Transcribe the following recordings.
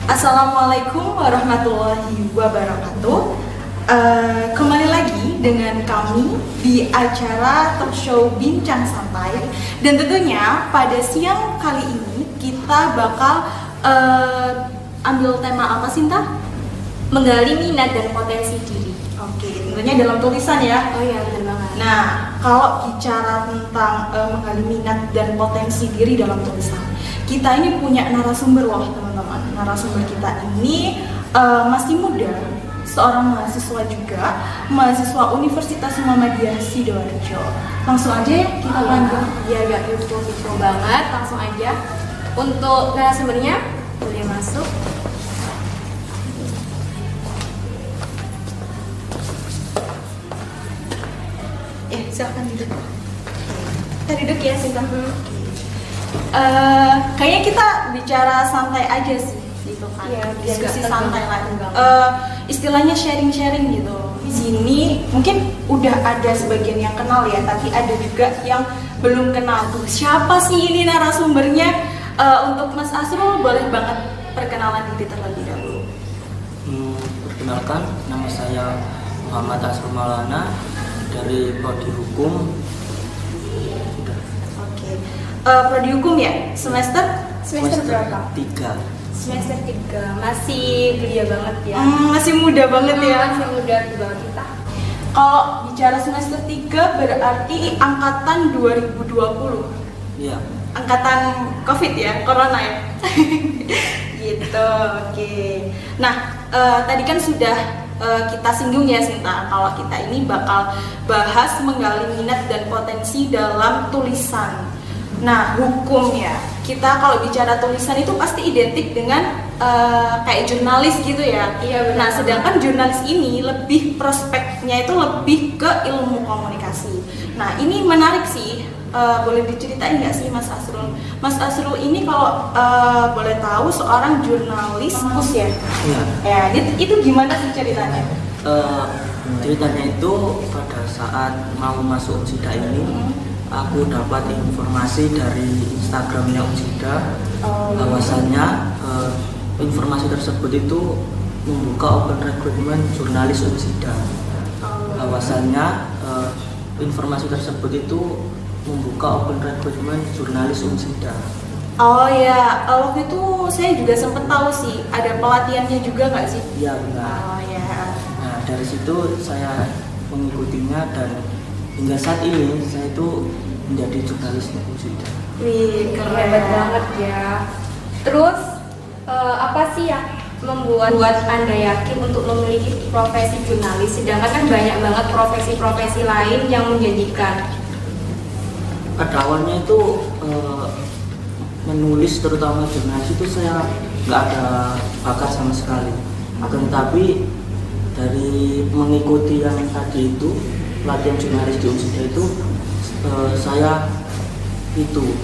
Assalamualaikum warahmatullahi wabarakatuh. Kembali lagi dengan kami di acara talk show Bincang Santai. Dan tentunya pada siang kali ini kita bakal ambil tema apa, Sinta? Menggali minat dan potensi diri. Oke, tentunya dalam tulisan ya. Oh iya, benar banget. Nah, kalau bicara tentang menggali minat dan potensi diri dalam tulisan, kita ini punya narasumber loh teman-teman. Narasumber kita ini masih muda, seorang mahasiswa juga, mahasiswa Universitas Muhammadiyah Sidoarjo. Langsung aja ya kita panggil. Biar gak info banget, langsung aja. Untuk narasumbernya boleh masuk. Silakan duduk. Kita duduk ya, Sinta. Kayaknya kita bicara santai aja sih, gitu kan. Iya, Diskusi santai lah. Istilahnya sharing-sharing gitu. Di sini mungkin udah ada sebagian yang kenal ya, tapi ada juga yang belum kenal tuh. Siapa sih ini narasumbernya? Untuk Mas Asrul, boleh banget perkenalan diri terlebih dahulu. Perkenalkan, nama saya Muhammad Asrul Maulana dari Prodi Hukum. Oke. Prodi Hukum ya? Semester berapa? 3. Semester 3. Masih belia banget ya. Masih muda banget ya. Masih muda di bawah kita. Kalau bicara semester 3 berarti angkatan 2020. Iya. Angkatan Covid ya, Corona ya. Gitu, oke. Nah, tadi kan sudah kita singgung ya Sinta, kalau kita ini bakal bahas menggali minat dan potensi dalam tulisan. Nah, hukum ya. Kita kalau bicara tulisan itu pasti identik dengan kayak jurnalis gitu ya. Iya, benar. Nah, sedangkan jurnalis ini lebih prospeknya itu lebih ke ilmu komunikasi. Nah, ini menarik sih. Boleh diceritain nggak sih Mas Asrul? Mas Asrul ini kalau boleh tahu seorang jurnalis kampus ya? Iya. Ya, itu gimana sih ceritanya? Ceritanya itu pada saat mau masuk Unsida ini, aku dapat informasi dari Instagramnya Unsida, bahwasannya informasi tersebut itu membuka open recruitment jurnalis Unsida. Bahwasannya informasi tersebut itu membuka open recruitment jurnalis Unsida. Oh ya, waktu itu saya juga sempat tahu sih, ada pelatihannya juga nggak sih? Iya, benar. Oh ya. Nah, dari situ saya mengikutinya dan hingga saat ini saya itu menjadi jurnalis Unsida. Wih, Hebat keren. banget ya. Terus apa sih yang membuat Anda yakin untuk memiliki profesi jurnalis, sedangkan kan banyak banget profesi-profesi lain yang menjanjikan? Pada awalnya itu menulis, terutama jurnalis itu saya nggak ada bakat sama sekali. Akan tetapi dari mengikuti yang tadi itu pelatihan jurnalis di Unsida itu saya itu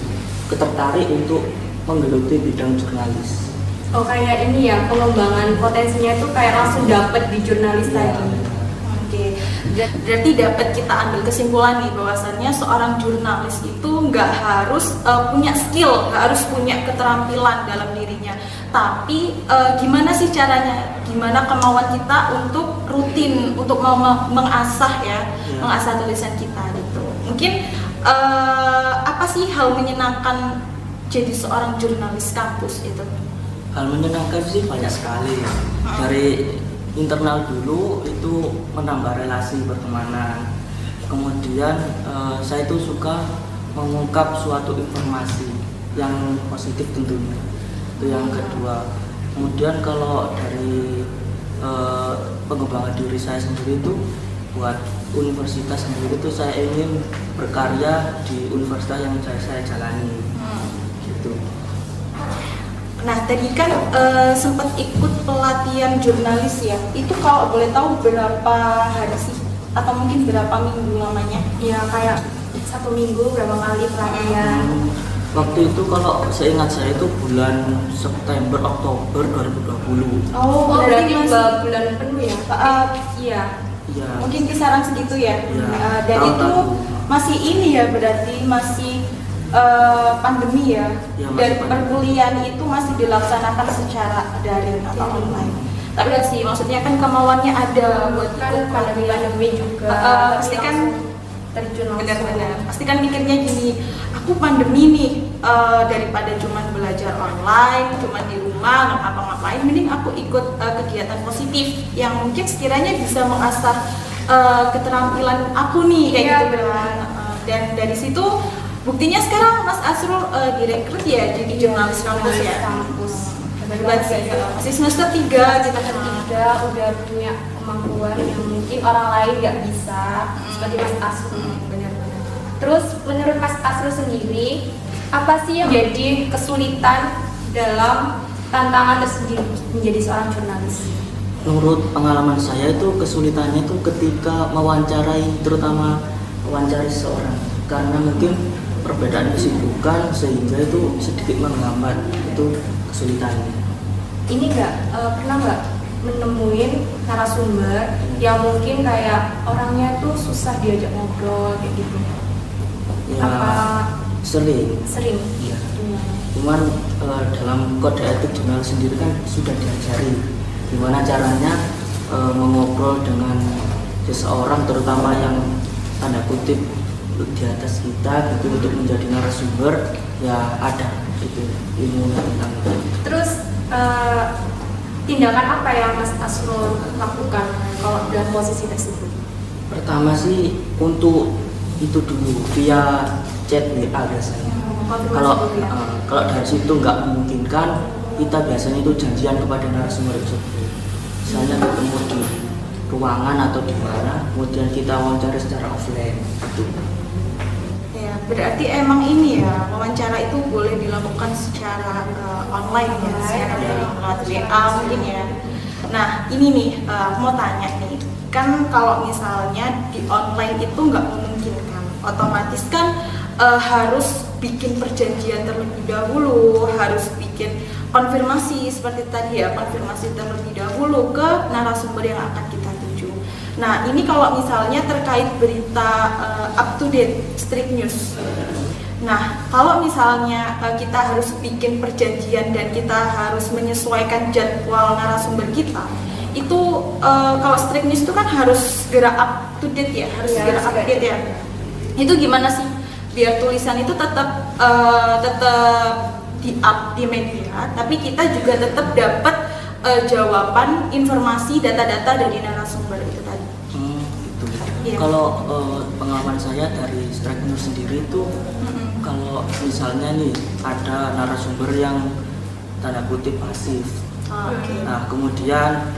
ketertarik untuk menggeluti bidang jurnalis. Oh, kayak ini ya, pengembangan potensinya tuh kayak langsung dapet di jurnalis Iya. tadi. Oke, berarti dapat kita ambil kesimpulan nih bahwasannya seorang jurnalis itu nggak harus punya skill, nggak harus punya keterampilan dalam dirinya, tapi gimana sih caranya, gimana kemauan kita untuk rutin, untuk mau mengasah ya, mengasah tulisan kita gitu. Mungkin apa sih hal menyenangkan jadi seorang jurnalis kampus itu? Hal menyenangkan sih banyak sekali. Dari internal dulu itu menambah relasi pertemanan. Kemudian saya itu suka mengungkap suatu informasi yang positif tentunya. Itu yang kedua. Kemudian kalau dari pengembangan diri saya sendiri itu buat universitas sendiri itu saya ingin berkarya di universitas yang saya jalani. Gitu. Nah, tadi kan sempat ikut pelatihan jurnalis ya. Itu kalau boleh tahu berapa hari sih? Atau mungkin berapa minggu lamanya? Ya kayak 1 minggu berapa kali pelatihan. Waktu itu kalau seingat saya itu bulan September Oktober 2020. Oh, Berarti masih bulan penuh ya? Iya. Iya. mungkin kisaran segitu ya. Iya. Dan Tahun itu lalu. masih ini ya, berarti masih pandemi ya, Ya, masih dan pandemi. perkuliahan itu masih dilaksanakan secara daring atau online. Tapi kan sih maksudnya kan kemauannya ada buat Kan ikut pandemi juga, pasti tapi kan langsung terjun langsung. benar-benar pasti kan mikirnya gini, aku pandemi nih, daripada cuman belajar online, cuman di rumah nggak ngapa-ngapain, mending aku ikut kegiatan positif yang mungkin sekiranya bisa mengasah keterampilan aku nih kayak Iya, gitu kan. Dan dari situ buktinya sekarang Mas Asrul direkrut ya jadi jurnalis kampus ya. Kampus. Hebat sih, masih semester 3 gitu kan. Ketiga udah punya kemampuan yang mungkin orang lain nggak bisa, seperti Mas Asrul. Benar-benar. Terus menurut Mas Asrul sendiri, apa sih yang jadi kesulitan dalam tantangan tersendiri menjadi seorang jurnalis? Menurut pengalaman saya itu kesulitannya itu ketika mewawancarai, terutama mewawancarai seseorang, karena mungkin perbedaan kesibukan sehingga itu sedikit menghambat, itu kesulitannya. Ini pernah nggak menemuin narasumber yang mungkin kayak orangnya tuh susah diajak ngobrol kayak gitu? Ya, Apa sering. sering? Ya. Cuman dalam kode etik jurnal sendiri kan sudah diajari gimana caranya mengobrol dengan seseorang, terutama yang tanda kutip di atas kita gitu, untuk menjadi narasumber. Ya ada itu ilmu tentang itu. Terus tindakan apa yang Mas Asrul lakukan kalau dalam posisi tersebut? Pertama sih untuk itu dulu via chat WA biasanya. Konfirmasi Kalau dulu ya? kalau dari situ nggak memungkinkan, kita biasanya itu janjian kepada narasumber tersebut. Misalnya ketemu di ruangan atau di mana, kemudian kita wawancara secara offline. Gitu. Ya, berarti emang ini ya, wawancara itu boleh dilakukan secara online ya, secara dari melalui WA mungkin ya. Nah, ini nih, aku mau tanya nih, kan kalau misalnya di online itu nggak memungkinkan, otomatis kan harus bikin perjanjian terlebih dahulu, harus bikin konfirmasi seperti tadi ya, konfirmasi terlebih dahulu ke narasumber yang akan kita tuju. Nah, ini kalau misalnya terkait berita up to date, strict news. Nah, kalau misalnya kita harus bikin perjanjian dan kita harus menyesuaikan jadwal narasumber kita, itu kalau strict news itu kan harus segera up to date ya, harus Iya, segera update ya. Itu gimana sih biar tulisan itu tetap di up di media, tapi kita juga tetap dapat jawaban, informasi, data-data dari narasumber itu tadi. Gitu. Iya. Kalau pengalaman saya dari strike news sendiri itu, kalau misalnya nih ada narasumber yang tanda kutip pasif, Oke. nah kemudian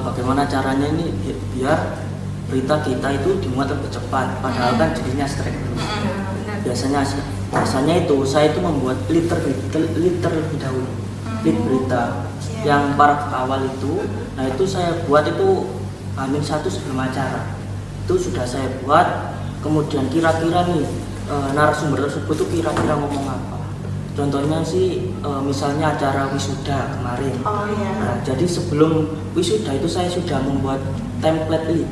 bagaimana caranya ini biar berita kita itu dimuat lebih cepat, padahal kan jadinya strike news. Benar. Biasanya itu saya itu membuat lead terlebih dahulu, lead berita yang paragraf awal itu. Nah itu saya buat itu H-1 sebelum acara, itu sudah saya buat. Kemudian kira-kira nih narasumber tersebut tuh kira-kira ngomong apa. Contohnya sih misalnya acara wisuda kemarin. Oh iya. Nah, jadi sebelum wisuda itu saya sudah membuat template lead.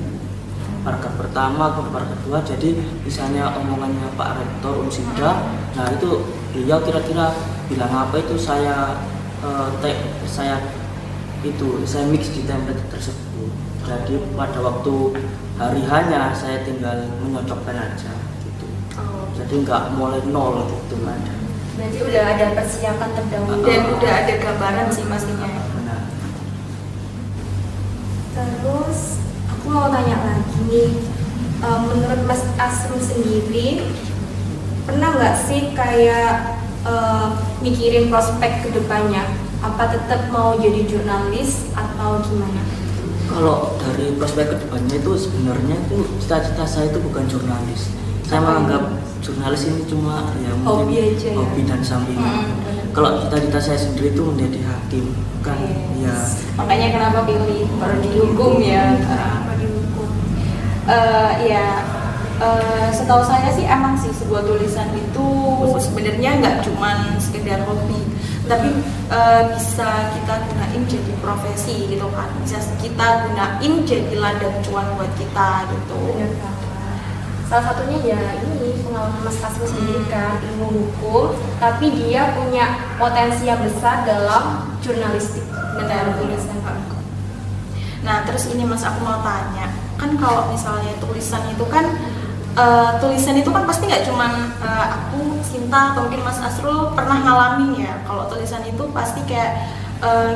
Paragraf pertama ke paragraf kedua, jadi misalnya omongannya Pak Rektor Unsida, nah itu beliau kira-kira bilang apa, itu saya saya mix di template tersebut. Jadi pada waktu hari hanya saya tinggal menyocokkan aja gitu. Oh. Jadi nggak mulai nol gitu ada. Berarti udah ada persiapan terdahulu. Dan udah ada gambaran sih pastinya. Benar. Terus aku mau tanya lagi nih, menurut Mas Asrul sendiri pernah nggak sih kayak mikirin prospek kedepannya? Apa tetap mau jadi jurnalis atau gimana? Kalau dari prospek kedepannya itu sebenarnya itu cita-cita saya itu bukan jurnalis. Saya menganggap jurnalis ini cuma ya mungkin Hobi aja ya? hobi dan sampingan. Kalau cita-cita saya sendiri itu menjadi hakim, kan? Ya. Makanya kenapa pilih prodi hukum ya? Prodi hukum. Setahu saya sih emang sih sebuah tulisan itu sebenarnya nggak cuman sekedar hobi, tapi bisa kita gunain jadi profesi gitu kan, bisa kita gunain jadi ladang cuan buat kita gitu. Benar banget. Salah satunya ya ini pengalaman tahu Mas Asrul sendiri kan, ilmu hukum, tapi dia punya potensi yang besar dalam jurnalistik dan dalam tulisan. Nah terus ini Mas, aku mau tanya, kan kalau misalnya tulisan itu kan pasti nggak cuman aku, Sinta, atau mungkin Mas Asrul pernah ngalamin ya. Kalau tulisan itu pasti kayak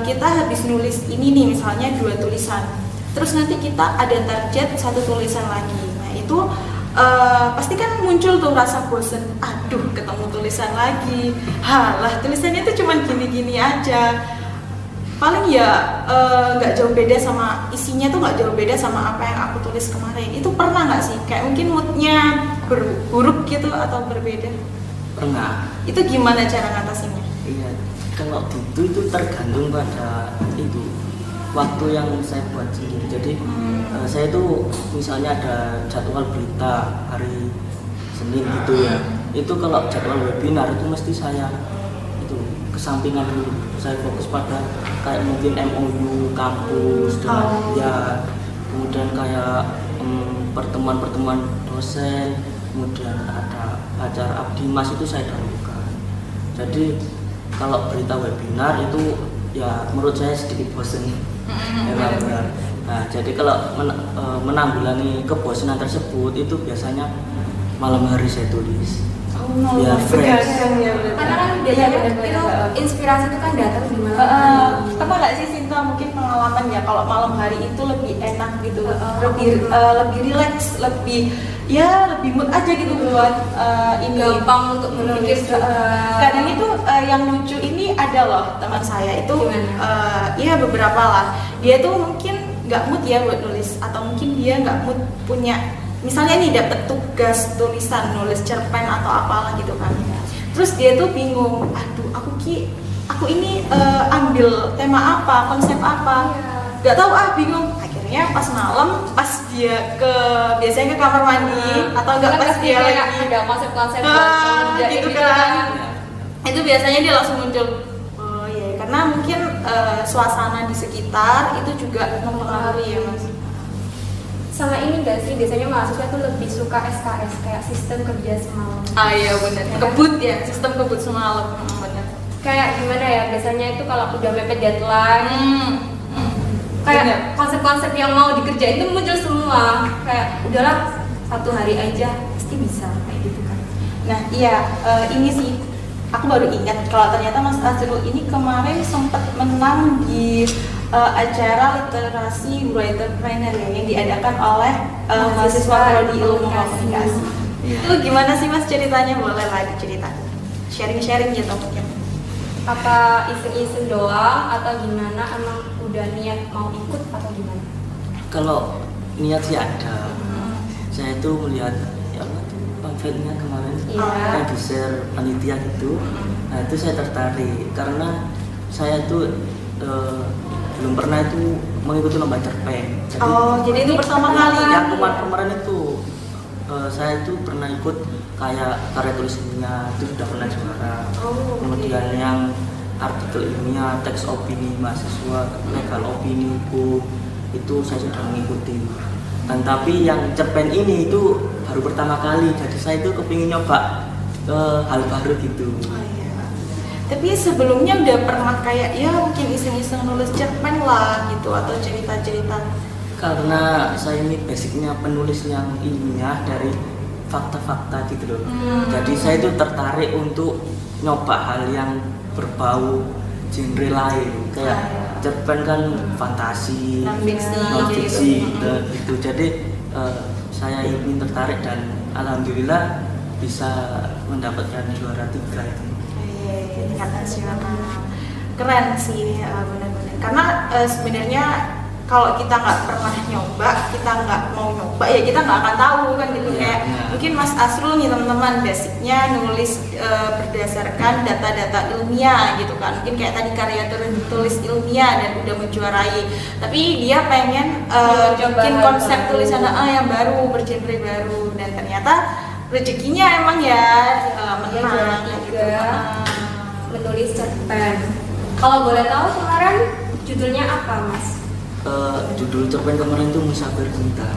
kita habis nulis ini nih misalnya 2 tulisan, terus nanti kita ada target 1 tulisan lagi. Nah itu pasti kan muncul tuh rasa bosen, aduh ketemu tulisan lagi, halah tulisannya itu cuman gini-gini aja, paling ya nggak jauh beda sama isinya tuh, nggak jauh beda sama apa yang aku tulis kemarin. Itu pernah nggak sih kayak mungkin moodnya buruk gitu atau berbeda? Pernah. Itu gimana cara ngatasinnya? Iya, kalau gitu itu tergantung pada itu waktu yang saya buat sendiri. Jadi saya itu misalnya ada jadwal berita hari Senin gitu ya, itu kalau jadwal webinar itu mesti saya itu kesampingan dulu, saya fokus pada kayak mungkin MOU kampus dengan ya, kemudian kayak pertemuan dosen, kemudian ada acara Abdimas itu saya dahulukan. Jadi kalau berita webinar itu ya menurut saya sedikit bosen. Memang benar. Nah, jadi kalau menanggulangi kebosanan tersebut itu biasanya malam hari saya tulis. Biar fresh. Karena kan biasanya itu inspirasi itu kan datang di malam hari. Apa nggak sih Sinta mungkin pengalaman ya, kalau malam hari itu lebih enak gitu, lebih relax, lebih mood aja gitu buat ini. Gampang untuk menulis. Kadang itu yang lucu ini ada loh teman saya itu, ya beberapa lah, dia tuh mungkin nggak mood ya buat nulis, atau mungkin dia nggak mood punya, misalnya nih dapet tugas tulisan nulis cerpen atau apalah gitu kan, terus dia tuh bingung, aduh aku ini ambil tema apa, konsep apa, nggak tahu bingung. Akhirnya pas malam, pas dia biasanya ke kamar mandi atau enggak pas dia lagi ada konsep-konsep gitu kan, itu biasanya dia langsung muncul. Oh iya, karena mungkin suasana di sekitar itu juga mempengaruhi ya Mas. Sama ini enggak sih, biasanya mahasiswa tuh lebih suka SKS, kayak sistem kerja semalam. Iya benar, kebut ya, sistem kebut semalam. Benar. Kayak gimana ya, biasanya itu kalau udah mepet deadline, kayak konsep-konsep yang mau dikerjain itu muncul semua. Kayak udahlah 1 hari aja pasti bisa, kayak gitu kan. Nah iya, ini sih aku baru ingat kalau ternyata Mas Asrul ini kemarin sempat menang di acara literasi writerpreneur ya, yang diadakan oleh mahasiswa prodi ilmu komunikasi. Itu gimana sih Mas ceritanya? Boleh lah dicerita, sharing-sharing gitu mungkin. Apa iseng-iseng doang atau gimana, emang udah niat mau ikut atau gimana? Kalau niat sih ada. Saya itu melihat ya pamfletnya kemarin yang di share panitia gitu. Nah itu saya tertarik karena saya itu belum pernah itu mengikuti lomba cerpen. Jadi itu pertama kali. Yang kemarin itu saya itu pernah ikut kayak karya tulis ilmiah, itu sudah pernah juara. Kemudian yang artikel ilmiah, teks opini mahasiswa, legal opini hukum, itu saya sudah mengikuti. Dan tapi yang cerpen ini itu baru pertama kali, jadi saya itu kepingin nyoba hal baru gitu. Tapi sebelumnya udah pernah kayak ya mungkin iseng-iseng nulis cerpen lah gitu, atau cerita-cerita? Karena saya ini basicnya penulis yang ilmiah dari fakta-fakta gitu loh. Jadi saya itu tertarik untuk nyoba hal yang berbau genre lain, kayak cerpen kan fantasi, non-fiksi gitu. Jadi saya ingin tertarik dan alhamdulillah bisa mendapatkan juara 3 itu. Tingkat nasional. Keren sih benar-benar. Karena sebenarnya kalau kita nggak pernah nyoba, kita nggak mau nyoba ya kita nggak akan tahu kan gitu. Kayak mungkin Mas Asrul nih teman-teman basicnya nulis berdasarkan data-data ilmiah gitu kan, mungkin kayak tadi karya tulis ilmiah dan udah menjuarai, tapi dia pengen bikin konsep tulisan yang baru, bergenre baru, dan ternyata rezekinya emang ya menang gitu. Menulis cerpen. Kalau boleh tahu kemarin judulnya apa Mas? judul cerpen kemarin itu Musafir Cinta.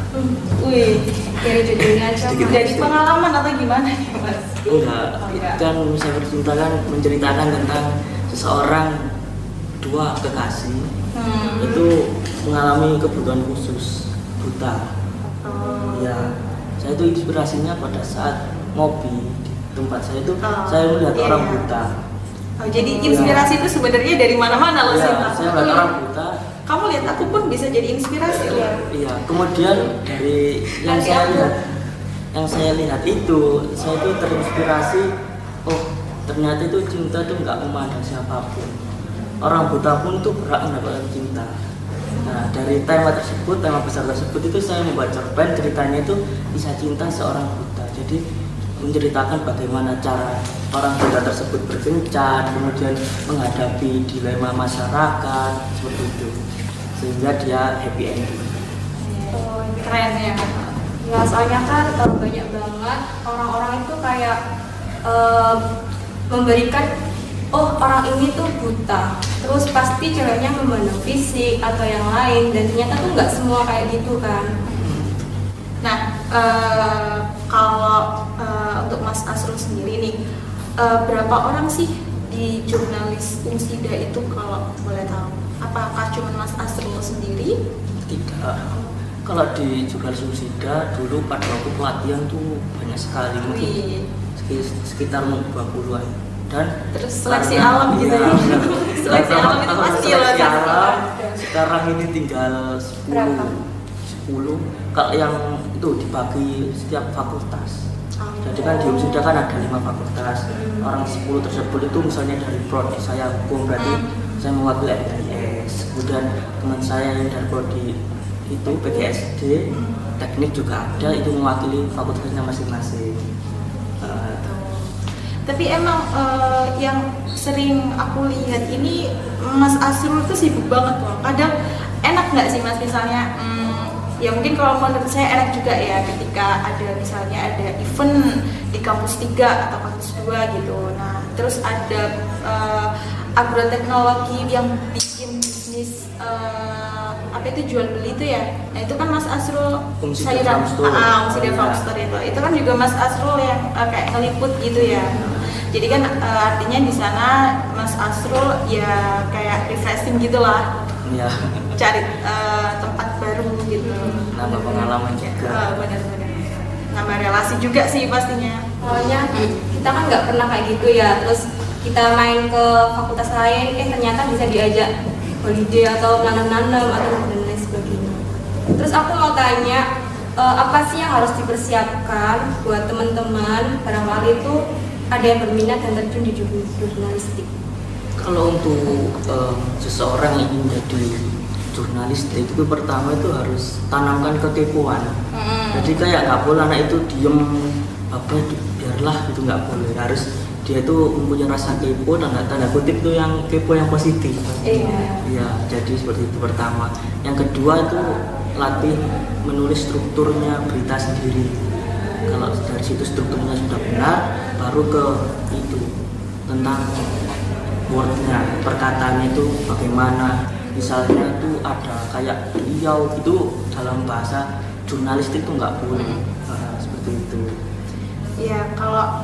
Wih, Dari judulnya aja. Sedikit. dari pengalaman atau gimana nih Mas? Enggak, Enggak. kan Musafir Cinta kan menceritakan tentang seseorang dua kekasih itu mengalami kebutuhan khusus, buta. Ya, saya itu inspirasinya pada saat ngopi di tempat saya itu saya melihat iya, orang iya. buta. Oh, jadi inspirasi itu sebenarnya dari mana-mana loh sih. Ya, saya melihat orang buta. Kamu lihat aku pun bisa jadi inspirasi loh. Iya, kemudian dari yang Nanti saya aku- lihat, itu saya itu terinspirasi. Oh, ternyata itu cinta itu nggak memandang siapapun. Orang buta pun tuh berhak mendapatkan cinta. Nah, dari tema besar tersebut itu saya membuat cerpen, ceritanya itu kisah cinta seorang buta. Jadi menceritakan bagaimana cara orang buta tersebut berkencan, kemudian menghadapi dilema masyarakat seperti itu, sehingga dia happy ending. Oh, Keren ya. ya soalnya kan banyak banget orang-orang itu kayak memberikan orang ini tuh buta, terus pasti ceweknya memandang fisik atau yang lain, dan ternyata tuh nggak semua kayak gitu kan. Nah, kalau untuk Mas Asrul sendiri nih, berapa orang sih di jurnalis Unsida itu kalau boleh tahu? Apakah cuma Mas Asrul sendiri? Tidak. Kalau di jurnalis Unsida dulu pada waktu pelatihan tuh banyak sekali, mungkin Wih. sekitar 20-an. Dan Terus seleksi karena- alam gitu iya, ya. benar. Seleksi Karena alam itu kalau pasti seleksi lah. alam sekarang ini tinggal 10. Berapa? 10. Kalau yang itu dibagi setiap fakultas. Jadi kan di Unsida kan ada 5 fakultas. Orang 10 tersebut itu misalnya dari prodi saya hukum, berarti saya mewakili FIS. Kemudian teman saya yang dari prodi itu PGSD teknik juga ada, itu mewakili fakultasnya masing-masing. Tapi emang yang sering aku lihat ini Mas Asrul tuh sibuk banget loh. Kadang enak nggak sih Mas misalnya? Ya mungkin kalau menurut saya enak juga ya ketika ada misalnya ada event di kampus 3 atau kampus 2 gitu. Nah terus ada agroteknologi yang bikin bisnis apa itu jual beli itu ya. Nah itu kan Mas Asrul Unsida sayuran Farm Store. Unsida Oh, Farm iya. Store itu kan juga Mas Asrul yang kayak ngeliput gitu ya. Jadi kan artinya di sana Mas Asrul ya kayak refreshing gitulah, Ya, cari tempat baru gitu. nambah pengalaman juga. Benar-benar nambah relasi juga sih pastinya. Soalnya kita kan nggak pernah kayak gitu ya, terus kita main ke fakultas lain, ternyata bisa diajak holiday atau nanam-nanam atau dan lain sebagainya. Terus aku mau tanya, apa sih yang harus dipersiapkan buat teman-teman barangkali itu ada yang berminat dan terjun di jurnalistik? Kalau untuk seseorang yang ingin jadi jurnalistik itu pertama itu harus tanamkan kekepoan. Jadi kayak nggak boleh anak itu diem apa biarlah itu, nggak boleh, harus dia itu mempunyai rasa kepo dan tanda kutip itu yang kepo yang positif. Iya, jadi seperti itu pertama. Yang kedua itu latih menulis strukturnya berita sendiri. Kalau dari situ strukturnya sudah benar, baru ke itu tentang wordnya, perkataannya itu bagaimana. Misalnya itu ada kayak beliau itu dalam bahasa jurnalistik itu nggak boleh. Seperti itu. Ya kalau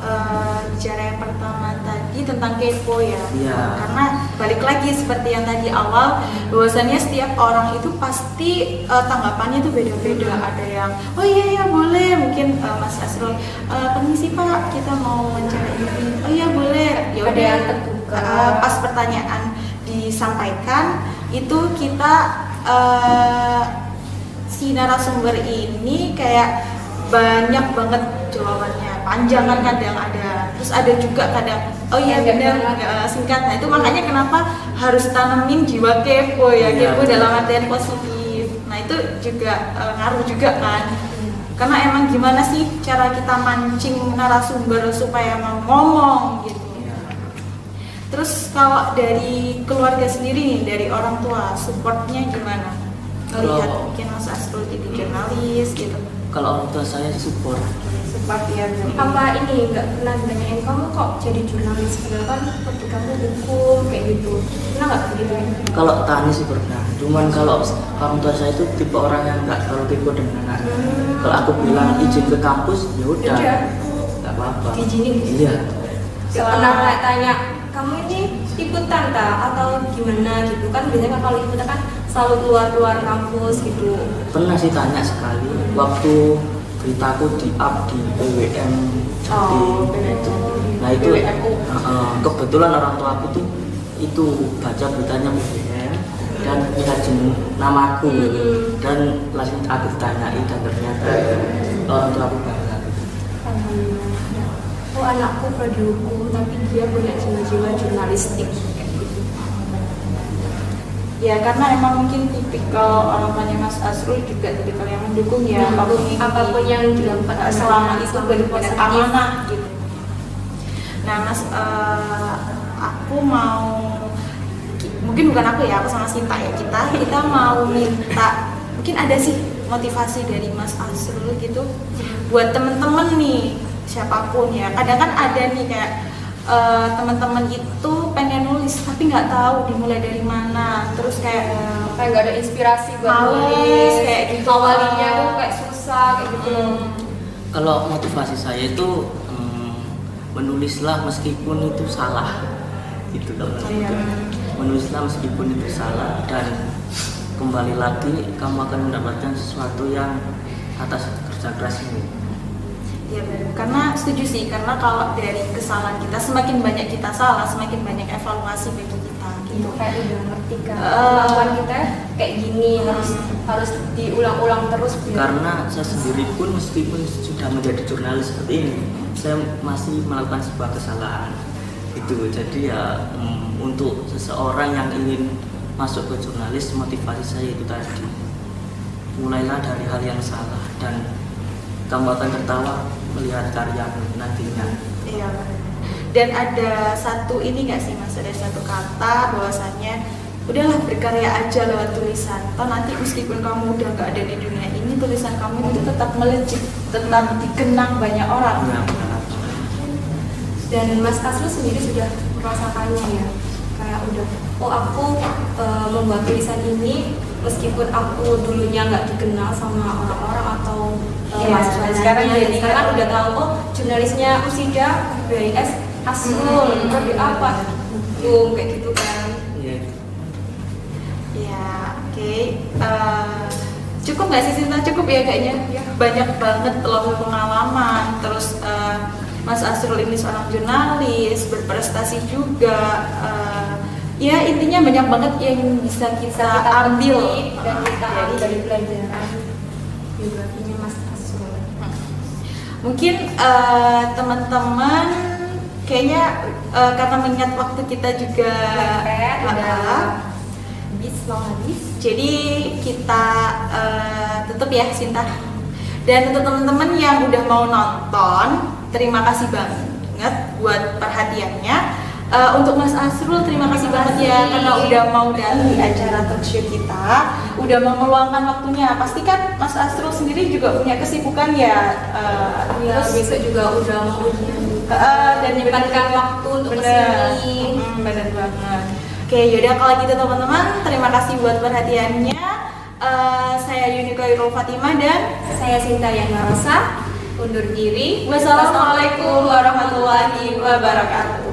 bicara yang pertama tadi tentang kepo ya. Iya. Karena balik lagi seperti yang tadi awal, bahwasannya setiap orang itu pasti tanggapannya itu beda-beda. Ada yang oh iya boleh, mungkin Mas Asrul permisi Pak, kita mau wawancara ini. Oh iya boleh. Ya Ada udah yang terbuka. pas pertanyaan disampaikan itu kita si narasumber ini kayak banyak banget jawabannya, panjang kan kadang ada, terus ada juga kadang oh iya Pendek benar banget. singkat. Nah itu makanya kenapa harus tanemin jiwa kepo ya, Iya, kepo betul. dalam artian positif. Nah itu juga ngaruh juga kan, karena emang gimana sih cara kita mancing narasumber supaya mau ngomong gitu. Terus kalau dari keluarga sendiri nih, dari orang tua supportnya gimana? Melihat Kalau- mungkin Mas Asrul jadi jurnalis gitu. Kalau orang tua saya support. Seperti ya. Apa ini nggak pernah nanyain kamu kok jadi jurnalis, padahal kan seperti kamu hukum kayak gitu, pernah nggak gitu? Kalau tani sih pernah, cuman kalau orang tua saya itu tipe orang yang nggak terlalu kepo dengan anak. Kalau aku bilang izin ke kampus, ya udah, nggak apa-apa. Diizinin? Iya. Nggak pernah nggak tanya kamu ini ikutan tak atau gimana gitu kan, biasanya kalau ikutan kan selalu keluar kampus gitu. Pernah sih tanya sekali waktu beritaku di up di BWM Jati. Nah itu kebetulan orang tua aku tuh itu baca beritanya BWM dan lihat namaku dan langsung aku tanyain dan ternyata orang tua aku bangga. Alhamdulillah. Oh anakku prodi hukum tapi dia punya jiwa-jiwa jurnalistik kayak gitu. Ya karena emang mungkin tipikal orang tuanya Mas Asrul juga tipikal yang mendukung ya apapun yang dilakukan selama itu benar-benar amanah gitu. Nah Mas, aku mau, mungkin bukan aku ya, aku sama Sinta ya, kita mau minta, mungkin ada sih motivasi dari Mas Asrul gitu buat temen-temen nih, siapapun ya. Kadang kan ada nih kayak teman-teman itu pengen nulis tapi nggak tahu dimulai dari mana, terus kayak nggak ada inspirasi buat nulis kayak gitu, awalnya tuh kayak susah kayak gitu. Kalau motivasi saya itu menulislah meskipun itu salah, gitu loh. Menulislah meskipun itu salah dan kembali lagi kamu akan mendapatkan sesuatu yang atas kerja keras ini. Ya benar, karena setuju sih, karena kalau dari kesalahan kita semakin banyak kita salah, semakin banyak evaluasi bagi kita gitu. Kayak udah ngerti kan kemampuan kita kayak gini, harus diulang-ulang terus. Karena saya sendiri pun meskipun sudah menjadi jurnalis seperti ini, saya masih melakukan sebuah kesalahan itu. Jadi ya untuk seseorang yang ingin masuk ke jurnalis, motivasi saya itu tadi, mulailah dari hal yang salah dan kamu akan tertawa melihat karya nantinya. Iya. Dan ada satu ini nggak sih Mas, ada satu kata bahwasannya udahlah berkarya aja lewat tulisan. Toh nanti meskipun kamu udah nggak ada di dunia ini, tulisan kamu itu tetap melejit, tetap dikenang banyak orang. Ya, dan Mas Asrul sendiri sudah merasakannya ya, kayak udah aku membuat tulisan ini meskipun aku dulunya nggak dikenal sama orang-orang atau sekarang udah tahu jurnalisnya Usida BIS Asrul tapi apa kayak gitu kan. Ya oke. Cukup nggak sih Sinta? Cukup ya kayaknya. Banyak banget loh pengalaman. Terus Mas Asrul ini seorang jurnalis, berprestasi juga. Ya intinya banyak banget yang bisa kita ambil dan kita ambil dari pelajaran biografinya Mas Asrul. Mungkin teman-teman kayaknya karena mengingat waktu kita juga habis, jadi kita tutup ya Sinta. Dan untuk teman-teman yang udah mau nonton, terima kasih banget buat perhatiannya. Untuk Mas Asrul terima kasih banget ya karena udah mau datang di acara talkshow kita, udah mau meluangkan waktunya. Pasti kan Mas Asrul sendiri juga punya kesibukan ya. Terus besok juga udah mau dan menyempatkan waktu untuk kesini. Bener banget. Oke, yaudah kalau gitu teman-teman, terima kasih buat perhatiannya. Saya Yuni Khairul Fatimah dan saya Sinta Yana Rosa undur diri. Wassalamualaikum warahmatullahi wabarakatuh.